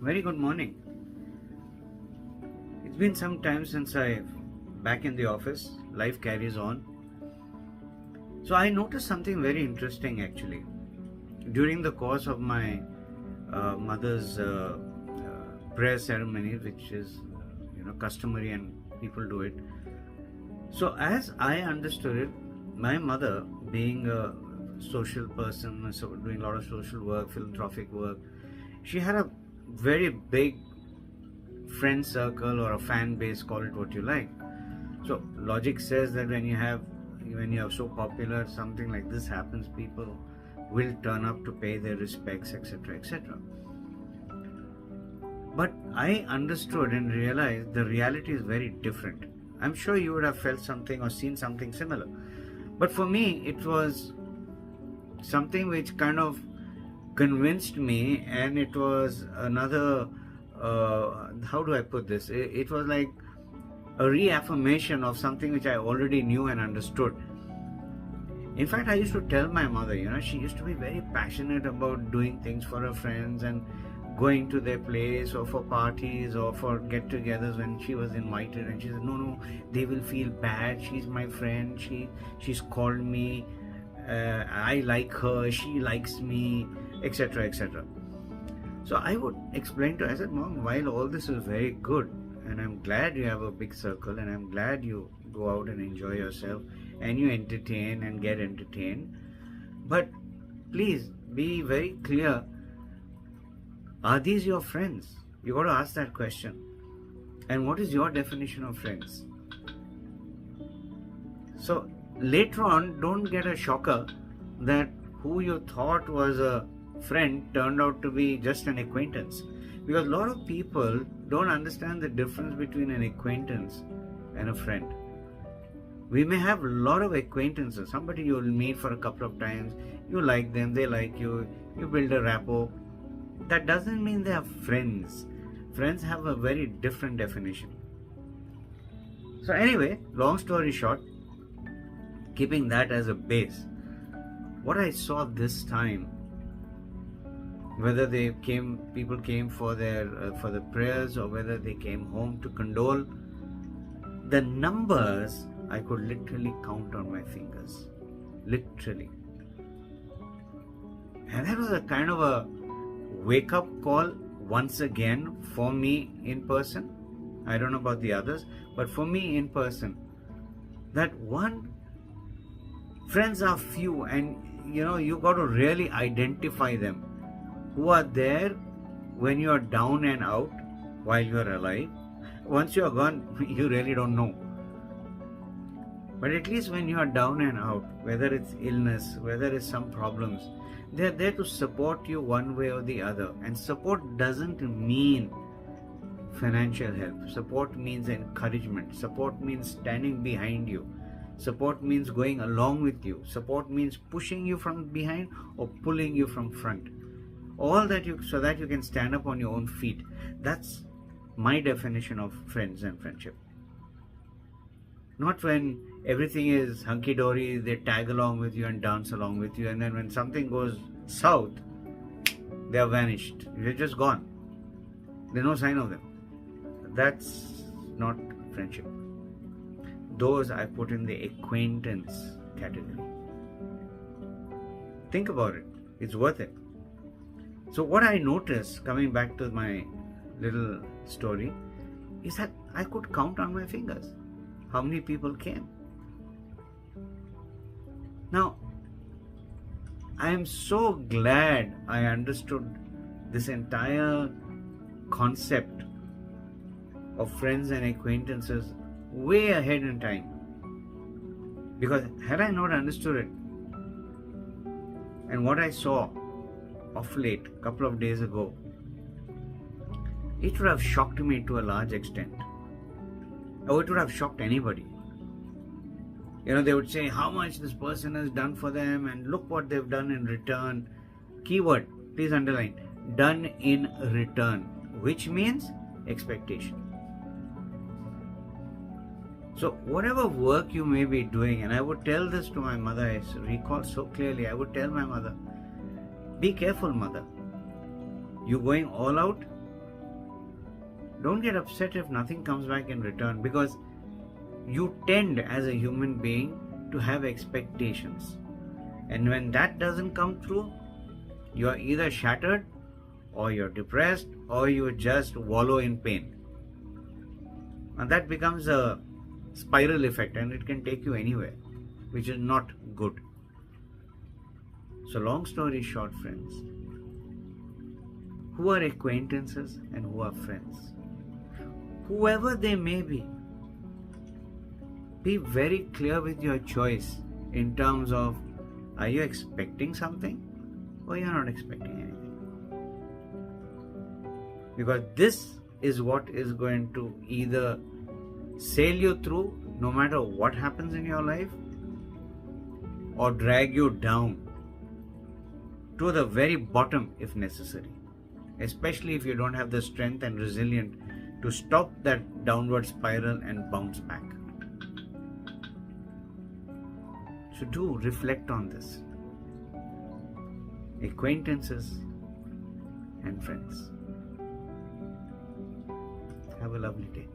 Very good morning. It's been some time since I've back in the office. Life carries on. So I noticed something very interesting actually. During the course of my mother's prayer ceremony, which is customary and people do it. So as I understood it, my mother, being a social person, so doing a lot of social work, philanthropic work, she had a very big friend circle or a fan base, call it what you like. So logic says that when you are so popular, something like this happens, people will turn up to pay their respects, etc., etc. But I understood and realized the reality is very different. I'm sure you would have felt something or seen something similar. But for me, it was something which kind of convinced me, and it was another, how do I put this? It was like a reaffirmation of something which I already knew and understood. In fact, I used to tell my mother, she used to be very passionate about doing things for her friends and going to their place or for parties or for get-togethers when she was invited, and she said, no, they will feel bad. She's my friend. She's called me. I like her. She likes me, etc., etc. So I would explain to her, I said, Mom, while all this is very good, and I'm glad you have a big circle, and I'm glad you go out and enjoy yourself, and you entertain and get entertained, but please be very clear. Are these your friends? You got to ask that question. And what is your definition of friends? So later on, don't get a shocker that who you thought was a friend turned out to be just an acquaintance. Because a lot of people don't understand the difference between an acquaintance and a friend. We may have a lot of acquaintances, somebody you'll meet for a couple of times, you like them, they like you, you build a rapport. That doesn't mean they are friends. Friends have a very different definition. So anyway, long story short, keeping that as a base, what I saw this time, whether people came for the prayers or whether they came home to condole, the numbers I could literally count on my fingers, literally. And that was a kind of a wake-up call once again for me in person. I don't know about the others, but for me in person, that one, friends are few, and you got to really identify them, who are there when you are down and out while you are alive. Once you are gone, you really don't know. But at least when you are down and out, whether it's illness, whether it's some problems, they're there to support you one way or the other. And support doesn't mean financial help. Support means encouragement. Support means standing behind you. Support means going along with you. Support means pushing you from behind or pulling you from front. All that so that you can stand up on your own feet. That's my definition of friends and friendship. Not when everything is hunky-dory, they tag along with you and dance along with you, and then when something goes south, they are vanished. They're just gone. There's no sign of them. That's not friendship. Those I put in the acquaintance category. Think about it. It's worth it. So what I noticed, coming back to my little story, is that I could count on my fingers how many people came. Now, I am so glad I understood this entire concept of friends and acquaintances way ahead in time. Because had I not understood it, and what I saw of late, a couple of days ago, it would have shocked me to a large extent. Or it would have shocked anybody. They would say how much this person has done for them and look what they've done in return. Keyword, please underline, done in return, which means expectation. So whatever work you may be doing, and I would tell this to my mother, I recall so clearly, I would tell my mother, be careful, mother. You going all out Don't get upset if nothing comes back in return, because you tend as a human being to have expectations. And when that doesn't come through, you're either shattered, or you're depressed, or you just wallow in pain. And that becomes a spiral effect, and it can take you anywhere, which is not good. So long story short, friends, who are acquaintances and who are friends, whoever they may be very clear with your choice in terms of, are you expecting something or you're not expecting anything? Because this is what is going to either sail you through no matter what happens in your life, or drag you down to the very bottom if necessary, especially if you don't have the strength and resilience to stop that downward spiral and bounce back. So do reflect on this. Acquaintances and friends. Have a lovely day.